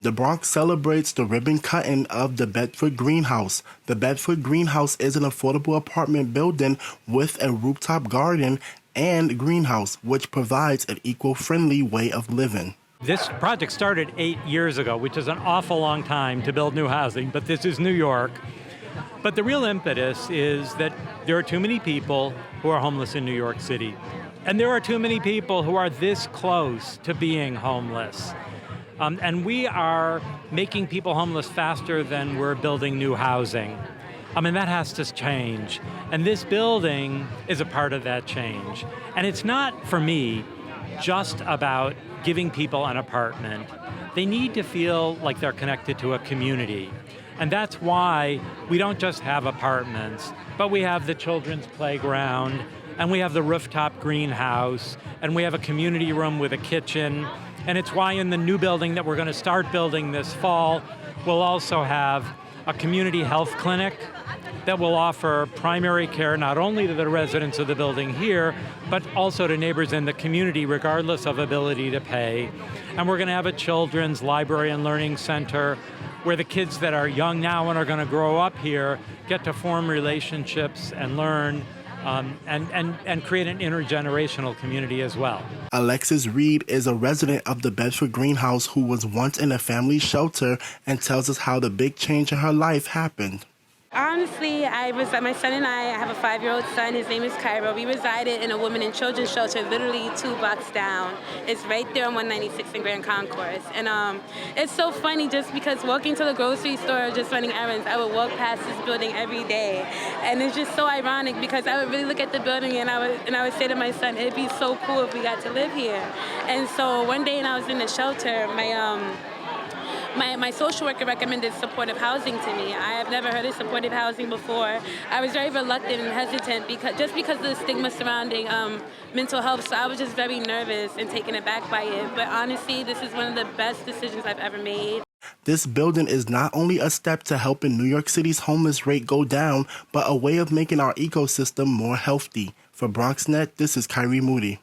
The Bronx celebrates the ribbon cutting of the Bedford Greenhouse. The Bedford Greenhouse is an affordable apartment building with a rooftop garden and greenhouse, which provides an eco-friendly way of living. This project started 8 years ago, which is an awful long time to build new housing, but this is New York. But the real impetus is that there are too many people who are homeless in New York City. And there are too many people who are this close to being homeless. And we are making people homeless faster than we're building new housing. I mean, that has to change. And this building is a part of that change. And it's not, for me, just about giving people an apartment. They need to feel like they're connected to a community. And that's why we don't just have apartments, but we have the children's playground, and we have the rooftop greenhouse, and we have a community room with a kitchen. And it's why in the new building that we're going to start building this fall, we'll also have a community health clinic that will offer primary care not only to the residents of the building here, but also to neighbors in the community, regardless of ability to pay. And we're going to have a children's library and learning center where the kids that are young now and are going to grow up here get to form relationships and learn and create an intergenerational community as well. Alexis Reid is a resident of the Bedford Greenhouse who was once in a family shelter and tells us how the big change in her life happened. Honestly, my son and I have a 5-year-old son. His name is Kairi. We resided in a women and children's shelter literally 2 blocks down. It's right there on 196 in Grand Concourse. And it's so funny just because walking to the grocery store, just running errands, I would walk past this building every day. And it's just so ironic because I would really look at the building and I would say to my son, it'd be so cool if we got to live here. And so one day when I was in the shelter, my social worker recommended supportive housing to me. I have never heard of supportive housing before. I was very reluctant and hesitant because of the stigma surrounding mental health, so I was just very nervous and taken aback by it. But honestly, this is one of the best decisions I've ever made. This building is not only a step to helping New York City's homeless rate go down, but a way of making our ecosystem more healthy. For BronxNet, this is Kairi Moody.